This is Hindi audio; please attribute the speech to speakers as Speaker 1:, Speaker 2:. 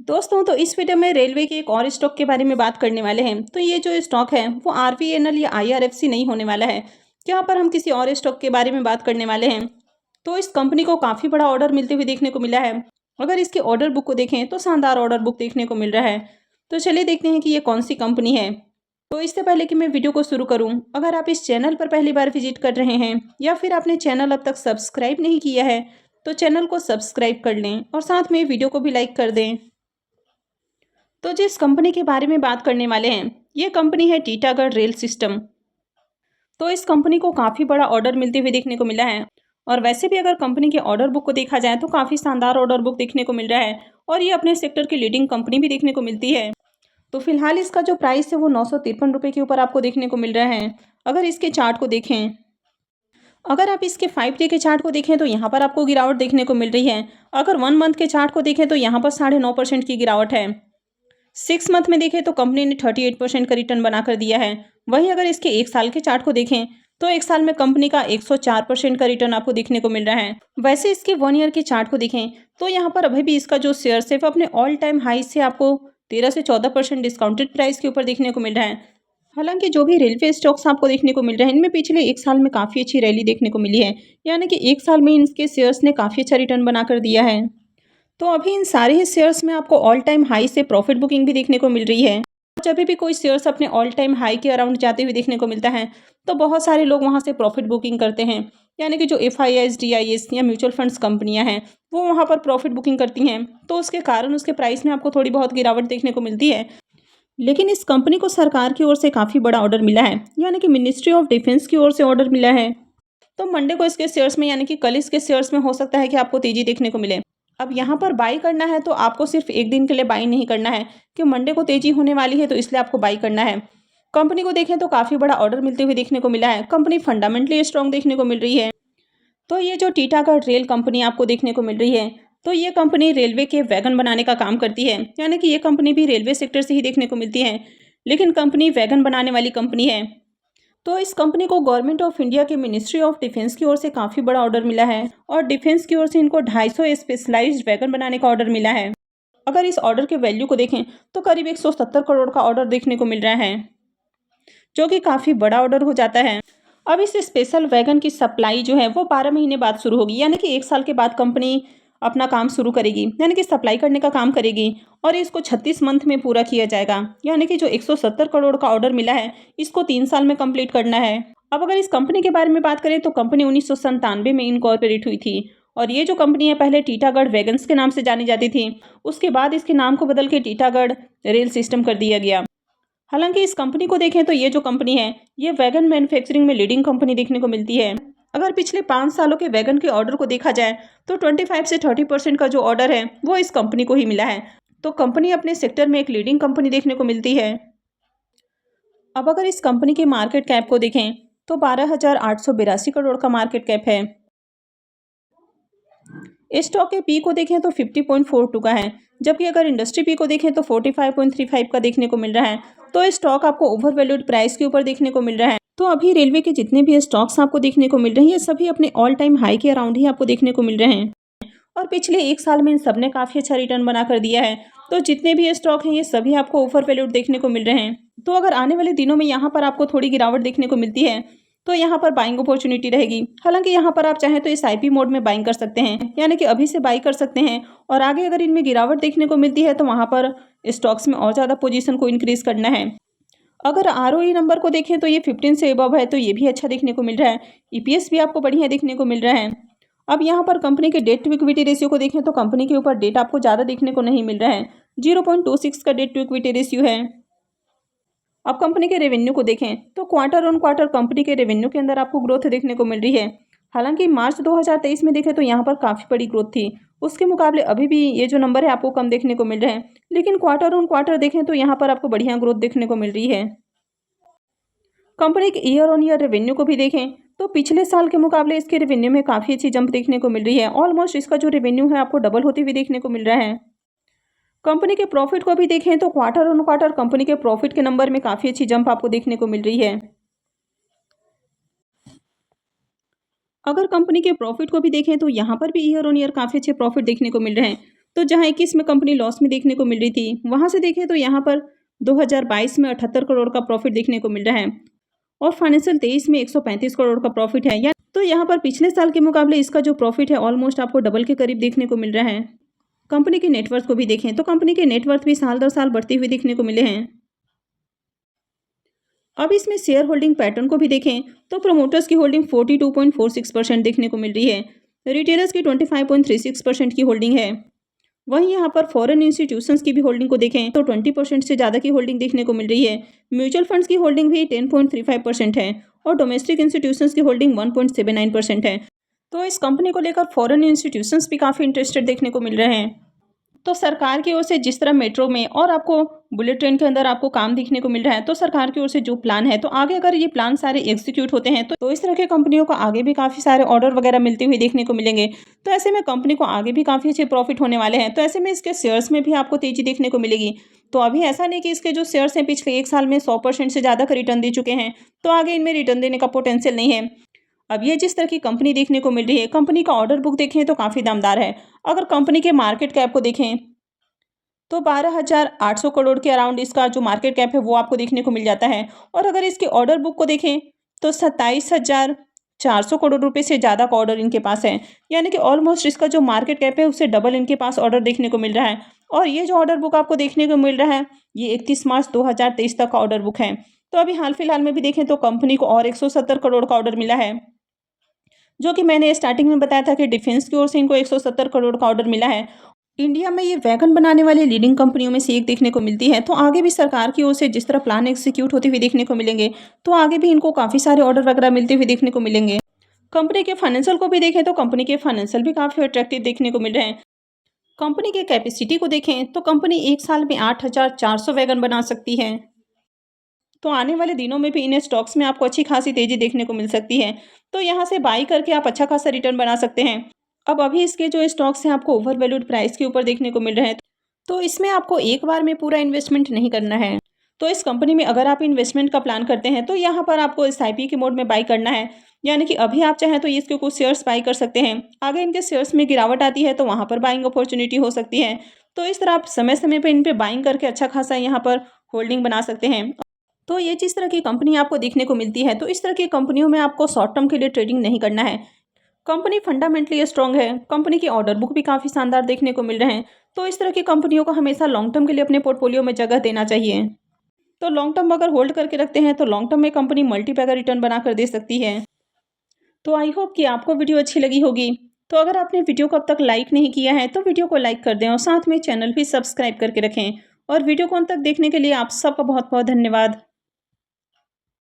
Speaker 1: दोस्तों, तो इस वीडियो में रेलवे के एक और स्टॉक के बारे में बात करने वाले हैं। तो ये जो स्टॉक है वो आरवीएनएल या आईआरएफसी नहीं होने वाला है। यहाँ पर हम किसी और स्टॉक के बारे में बात करने वाले हैं। तो इस कंपनी को काफ़ी बड़ा ऑर्डर मिलते हुए देखने को मिला है। अगर इसके ऑर्डर बुक को देखें तो शानदार ऑर्डर बुक देखने को मिल रहा है। तो चलिए देखते हैं कि ये कौन सी कंपनी है। तो इससे पहले कि मैं वीडियो को शुरू करूँ, अगर आप इस चैनल पर पहली बार विजिट कर रहे हैं या फिर आपने चैनल अब तक सब्सक्राइब नहीं किया है तो चैनल को सब्सक्राइब कर लें और साथ में वीडियो को भी लाइक कर दें। तो जिस कंपनी के बारे में बात करने वाले हैं, ये कंपनी है टीटागढ़ रेल सिस्टम। तो इस कंपनी को काफ़ी बड़ा ऑर्डर मिलते हुए देखने को मिला है। और वैसे भी अगर कंपनी के ऑर्डर बुक को देखा जाए तो काफ़ी शानदार ऑर्डर बुक देखने को मिल रहा है और ये अपने सेक्टर की लीडिंग कंपनी भी देखने को मिलती है। तो फिलहाल इसका जो प्राइस है वो 953 रुपये के ऊपर आपको देखने को मिल रहा है। अगर इसके चार्ट को देखें, अगर आप इसके 5 डे के चार्ट को देखें तो यहाँ पर आपको गिरावट देखने को मिल रही है। अगर 1 मंथ के चार्ट को देखें तो यहाँ पर 9.5% की गिरावट है। 6 मंथ में देखें तो कंपनी ने 38% का रिटर्न बनाकर दिया है। वहीं अगर इसके 1 साल के चार्ट को देखें तो 1 साल में कंपनी का 104% का रिटर्न आपको देखने को मिल रहा है। वैसे इसके 1 ईयर के चार्ट को देखें तो यहाँ पर अभी भी इसका जो शेयर है वो अपने ऑल टाइम हाई से आपको 13 से 14% डिस्काउंटेड प्राइस के ऊपर देखने को मिल रहा है। हालांकि जो भी रेलवे स्टॉक्स आपको देखने को मिल रहे हैं इनमें पिछले 1 साल में काफ़ी अच्छी रैली देखने को मिली है। यानी कि 1 साल में इनके शेयर्स ने काफ़ी अच्छा रिटर्न बनाकर दिया है। तो अभी इन सारे ही शेयर्स में आपको ऑल टाइम हाई से प्रॉफिट बुकिंग भी देखने को मिल रही है। जब भी कोई शेयर्स अपने ऑल टाइम हाई के अराउंड जाते हुए देखने को मिलता है तो बहुत सारे लोग वहां से प्रॉफिट बुकिंग करते हैं। यानी कि जो एफआईआईज, डीआईएस या म्यूचुअल फंड्स कंपनियां हैं वो वहां पर प्रॉफिट बुकिंग करती हैं, तो उसके कारण उसके प्राइस में आपको थोड़ी बहुत गिरावट देखने को मिलती है। लेकिन इस कंपनी को सरकार की ओर से काफ़ी बड़ा ऑर्डर मिला है, यानी कि मिनिस्ट्री ऑफ डिफेंस की ओर से ऑर्डर मिला है। तो मंडे को इसके शेयर्स में, यानी कि कल इसके शेयर्स में हो सकता है कि आपको तेजी देखने को मिले। अब यहाँ पर बाई करना है तो आपको सिर्फ एक दिन के लिए बाई नहीं करना है कि मंडे को तेजी होने वाली है तो इसलिए आपको बाई करना है। कंपनी को देखें तो काफ़ी बड़ा ऑर्डर मिलते हुए देखने को मिला है। कंपनी फंडामेंटली स्ट्रॉन्ग देखने को मिल रही है। तो ये जो टीटागढ़ रेल कंपनी आपको देखने को मिल रही है, तो ये कंपनी रेलवे के वैगन बनाने का काम करती है। यानी कि ये कंपनी भी रेलवे सेक्टर से ही देखने को मिलती है, लेकिन कंपनी वैगन बनाने वाली कंपनी है। तो इस कंपनी को गवर्नमेंट ऑफ इंडिया के मिनिस्ट्री ऑफ डिफेंस की ओर से काफ़ी बड़ा ऑर्डर मिला है और डिफेंस की ओर से इनको 250 स्पेशलाइज्ड वैगन बनाने का ऑर्डर मिला है। अगर इस ऑर्डर के वैल्यू को देखें तो करीब 170 करोड़ का ऑर्डर देखने को मिल रहा है, जो कि काफ़ी बड़ा ऑर्डर हो जाता है। अब इस स्पेशल वैगन की सप्लाई जो है वो 12 महीने बाद शुरू होगी, यानी कि 1 साल के बाद कंपनी अपना काम शुरू करेगी, यानी कि सप्लाई करने का काम करेगी और इसको 36 मंथ में पूरा किया जाएगा। यानी कि जो 170 करोड़ का ऑर्डर मिला है इसको 3 साल में कंप्लीट करना है। अब अगर इस कंपनी के बारे में बात करें तो कंपनी 1997 में इनकॉर्पोरेट हुई थी और ये जो कंपनी है पहले टीटागढ़ वैगन्स के नाम से जानी जाती थी। उसके बाद इसके नाम को बदल के टीटागढ़ रेल सिस्टम कर दिया गया। हालांकि इस कंपनी को देखें तो ये जो कंपनी है ये वैगन मैन्युफैक्चरिंग में लीडिंग कंपनी देखने को मिलती है। अगर पिछले 5 सालों के वैगन के ऑर्डर को देखा जाए तो 25 से 30% का जो ऑर्डर है वो इस कंपनी को ही मिला है। तो कंपनी अपने सेक्टर में एक लीडिंग कंपनी देखने को मिलती है। अब अगर इस कंपनी के मार्केट कैप को देखें तो 12,882 करोड़ का मार्केट कैप है। स्टॉक के पी को देखें तो 50.42 का है, जबकि अगर इंडस्ट्री पी को देखें तो 45.35 का देखने को मिल रहा है। तो स्टॉक आपको ओवर वैल्यूड प्राइस के ऊपर देखने को मिल रहा है। तो अभी रेलवे के जितने भी स्टॉक्स आपको देखने को मिल रहे हैं ये सभी अपने ऑल टाइम हाई के अराउंड ही आपको देखने को मिल रहे हैं और पिछले 1 साल में इन सब ने काफ़ी अच्छा रिटर्न बना कर दिया है। तो जितने भी स्टॉक हैं ये सभी आपको ओवर वैल्यूड देखने को मिल रहे हैं। तो अगर आने वाले दिनों में यहाँ पर आपको थोड़ी गिरावट देखने को मिलती है तो यहाँ पर बाइंग अपॉर्चुनिटी रहेगी। हालांकि यहाँ पर आप चाहें तो इस आईपी मोड में बाइंग कर सकते हैं, यानी कि अभी से बाई कर सकते हैं और आगे अगर इनमें गिरावट देखने को मिलती है तो वहाँ पर स्टॉक्स में और ज़्यादा पोजीशन को इंक्रीज करना है। अगर आरओई नंबर को देखें तो ये 15 से अबव है, तो ये भी अच्छा देखने को मिल रहा है। ईपीएस भी आपको बढ़िया देखने को मिल रहा है। अब यहाँ पर कंपनी के डेट टू इक्विटी रेशियो को देखें तो कंपनी के ऊपर डेट आपको ज़्यादा देखने को नहीं मिल रहा है। 0.26 का डेट टू इक्विटी रेशियो है। अब कंपनी के रेवेन्यू को देखें तो क्वार्टर ऑन क्वार्टर कंपनी के रेवेन्यू के अंदर आपको ग्रोथ देखने को मिल रही है। हालांकि मार्च 2023 में देखें तो यहाँ पर काफ़ी बड़ी ग्रोथ थी, उसके मुकाबले अभी भी ये जो नंबर है आपको कम देखने को मिल रहे हैं। लेकिन क्वार्टर ऑन क्वार्टर देखें तो यहाँ पर आपको बढ़िया ग्रोथ देखने को मिल रही है। कंपनी के ईयर ऑन ईयर रेवेन्यू को भी देखें तो पिछले साल के मुकाबले इसके रेवेन्यू में काफ़ी अच्छी जंप देखने को मिल रही है। ऑलमोस्ट इसका जो रेवेन्यू है आपको डबल होते हुए देखने को मिल रहा है। कंपनी के प्रॉफिट को भी देखें तो क्वार्टर ऑन क्वार्टर कंपनी के प्रॉफिट के नंबर में काफ़ी अच्छी जंप आपको देखने को मिल रही है। अगर कंपनी के प्रॉफिट को भी देखें तो यहाँ पर भी ईयर ऑन ईयर काफ़ी अच्छे प्रॉफिट देखने को मिल रहे हैं। तो जहाँ 21 में कंपनी लॉस में देखने को मिल रही थी, वहाँ से देखें तो यहाँ पर 2022 में 78 करोड़ का प्रॉफिट देखने को मिल रहा है और फाइनेंशियल 23 में 135 करोड़ का प्रॉफिट है। या तो यहाँ पर पिछले साल के मुकाबले इसका जो प्रॉफिट है ऑलमोस्ट आपको डबल के करीब देखने को मिल रहा है। कंपनी के नेटवर्थ को भी देखें तो कंपनी के नेटवर्थ भी साल दर साल बढ़ते हुए देखने को मिले हैं। अब इसमें शेयर होल्डिंग पैटर्न को भी देखें तो प्रमोटर्स की होल्डिंग 42.46% देखने को मिल रही है, रिटेलर्स की 25.36% की होल्डिंग है। वहीं यहाँ पर फॉरेन इंस्टीट्यूशंस की भी होल्डिंग को देखें तो 20% से ज़्यादा की होल्डिंग देखने को मिल रही है। म्यूचुअल फंड्स की होल्डिंग भी 10.35% है और डोमेस्टिक इंस्टीट्यूशंस की होल्डिंग 1.79% है। तो इस कंपनी को लेकर फॉरेन इंस्टीट्यूशंस भी काफ़ी इंटरेस्टेड देखने को मिल रहे हैं। तो सरकार की ओर से जिस तरह मेट्रो में और आपको बुलेट ट्रेन के अंदर आपको काम देखने को मिल रहा है, तो सरकार की ओर से जो प्लान है, तो आगे अगर ये प्लान सारे एग्जीक्यूट होते हैं तो इस तरह के कंपनियों को आगे भी काफ़ी सारे ऑर्डर वगैरह मिलते हुए देखने को मिलेंगे। तो ऐसे में कंपनी को आगे भी काफ़ी अच्छे प्रॉफिट होने वाले हैं। तो ऐसे में इसके शेयर्स में भी आपको तेजी देखने को मिलेगी। तो अभी ऐसा नहीं कि इसके जो शेयर्स हैं पिछले 1 साल में 100% से ज़्यादा का रिटर्न दे चुके हैं, तो आगे इनमें रिटर्न देने का पोटेंशियल नहीं है। अब ये जिस तरह की कंपनी देखने को मिल रही है, कंपनी का ऑर्डर बुक देखें तो काफ़ी दमदार है। अगर कंपनी के मार्केट कैप को देखें तो 12,800 करोड़ के अराउंड इसका जो मार्केट कैप है वो आपको देखने को मिल जाता है। और अगर इसके ऑर्डर बुक को देखें तो 27,400 करोड़ रुपए से ज़्यादा का ऑर्डर इनके पास है, यानी कि ऑलमोस्ट इसका जो मार्केट कैप है उससे डबल इनके पास ऑर्डर देखने को मिल रहा है। और ये जो ऑर्डर बुक आपको देखने को मिल रहा है ये 31 मार्च 2023 तक का ऑर्डर बुक है। तो अभी हाल फिलहाल में भी देखें तो कंपनी को और 170 करोड़ का ऑर्डर मिला है, जो कि मैंने स्टार्टिंग में बताया था कि डिफेंस की ओर से इनको 170 करोड़ का ऑर्डर मिला है। इंडिया में ये वैगन बनाने वाली लीडिंग कंपनियों में से एक देखने को मिलती है। तो आगे भी सरकार की ओर से जिस तरह प्लान एग्जीक्यूट होते हुए देखने को मिलेंगे, तो आगे भी इनको काफ़ी सारे ऑर्डर वगैरह मिलते हुए देखने को मिलेंगे। कंपनी के फाइनेंशियल को भी देखें तो कंपनी के फाइनेंशियल भी काफ़ी अट्रैक्टिव देखने को मिल रहे हैं। कंपनी के कैपेसिटी को देखें तो कंपनी 1 साल में 8,400 वैगन बना सकती है। तो आने वाले दिनों में भी इन स्टॉक्स में आपको अच्छी खासी तेज़ी देखने को मिल सकती है। तो यहाँ से बाई करके आप अच्छा खासा रिटर्न बना सकते हैं। अब अभी इसके जो स्टॉक्स हैं आपको ओवर वैल्यूड प्राइस के ऊपर देखने को मिल रहे हैं, तो इसमें आपको एक बार में पूरा इन्वेस्टमेंट नहीं करना है। तो इस कंपनी में अगर आप इन्वेस्टमेंट का प्लान करते हैं तो यहाँ पर आपको SIP के मोड में बाई करना है, यानी कि अभी आप चाहें तो इसके कुछ शेयर्स बाई कर सकते हैं। आगे इनके शेयर्स में गिरावट आती है तो वहाँ पर बाइंग अपॉर्चुनिटी हो सकती है। तो इस तरह आप समय समय पर इन पर बाइंग करके अच्छा खासा यहाँ पर होल्डिंग बना सकते हैं। तो ये जिस तरह की कंपनी आपको देखने को मिलती है, तो इस तरह की कंपनियों में आपको शॉर्ट टर्म के लिए ट्रेडिंग नहीं करना है। कंपनी फंडामेंटली स्ट्रांग है, कंपनी के ऑर्डर बुक भी काफ़ी शानदार देखने को मिल रहे हैं। तो इस तरह की कंपनियों को हमेशा लॉन्ग टर्म के लिए अपने पोर्टफोलियो में जगह देना चाहिए। तो लॉन्ग टर्म अगर होल्ड करके रखते हैं तो लॉन्ग टर्म में कंपनी मल्टीपैगर रिटर्न बनाकर दे सकती है। तो आई होप कि आपको वीडियो अच्छी लगी होगी। तो अगर आपने वीडियो को अब तक लाइक नहीं किया है तो वीडियो को लाइक कर दें और साथ में चैनल भी सब्सक्राइब करके रखें। और वीडियो को अंत तक देखने के लिए आप सबका बहुत बहुत धन्यवाद।